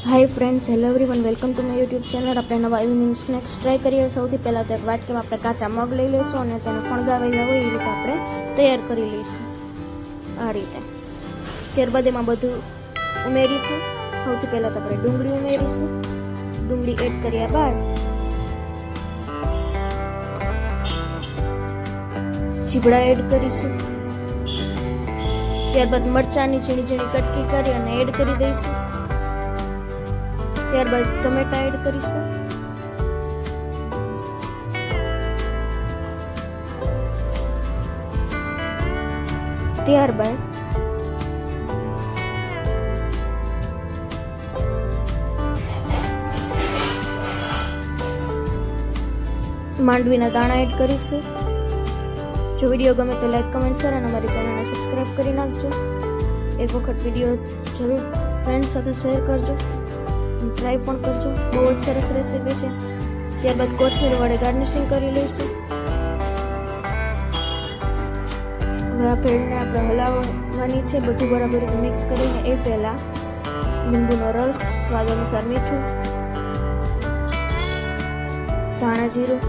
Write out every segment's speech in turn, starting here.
Hi friends, hello everyone, welcome to my YouTube channel. આપણે નવા evening snacks try કરીએ. સૌથી પહેલાં તો એક વાટકીમાં આપણે કાચા મગ લઈ લઈશું અને તેને ફણગાવેલા હોય એ રીતે આપણે તૈયાર કરી લઈશું આ રીતે. ત્યારબાદ એમાં બધું ઉમેરીશું. સૌથી પહેલાં તો આપણે ડુંગળી ઉમેરીશું. ડુંગળી એડ કર્યા બાદ ચીબડા એડ કરીશું. ત્યારબાદ મરચાંની ઝીણી ઝીણી કટકી કરી અને એડ કરી દઈશું. ત્યારબાદ ટમેટા એડ કરીશું. ત્યારબાદ માંડવીના દાણા એડ કરીશું. જો વિડીયો ગમે તો લાઈક, કમેન્ટ, શેર અને અમારી ચેનલને સબસ્ક્રાઈબ કરી નાખજો. એક વખત વિડીયો જરૂર ફ્રેન્ડ સાથે શેર કરજો, ટ્રાય પણ કરજો. બહુ જ સરસ રેસીપી છે. ત્યારબાદ કોથમીર વડે ગાર્નિશિંગ કરી લઈશું. હવે આ ભેળને આપણે હલાવવાની છે, બધું બરાબર મિક્સ કરીને. એ પહેલાં લીંબુનો રસ, સ્વાદ અનુસાર મીઠું, ધાણા જીરું,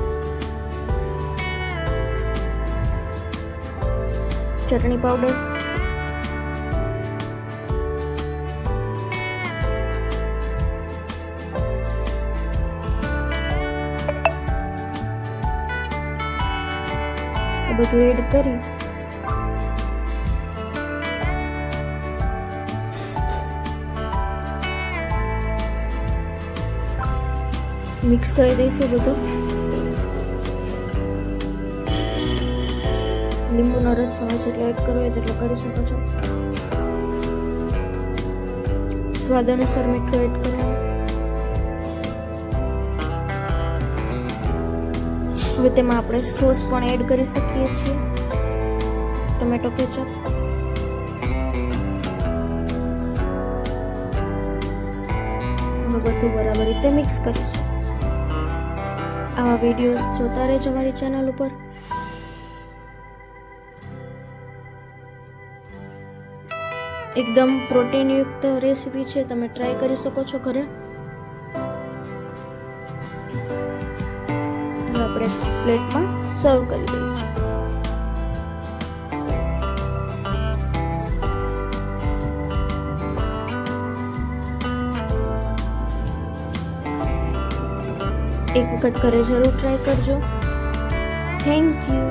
ચટણી પાવડર, બધું એડ કરી મિક્સ કરી દઈશું બધું. લીંબુનો રસ તમે જેટલો એડ કરવો હોય તેટલો કરી શકો છો. સ્વાદ અનુસાર મીઠું એડ કરવું. હવે તેમાં આપણે સોસ પણ એડ કરી શકીએ છીએ, ટોમેટો કેચઅપ. હવે બધું બરાબર રીતે મિક્સ કરીશું. આવા વિડીયોઝ જોતા રહેજો મારી ચેનલ ઉપર. એકદમ પ્રોટીનયુક્ત રેસીપી છે, તમે ટ્રાય કરી શકો છો ઘરે. આપણે પ્લેટમાં સર્વ કરી દઈશું. એક વખત ઘરે જરૂર ટ્રાય કરજો. Thank you.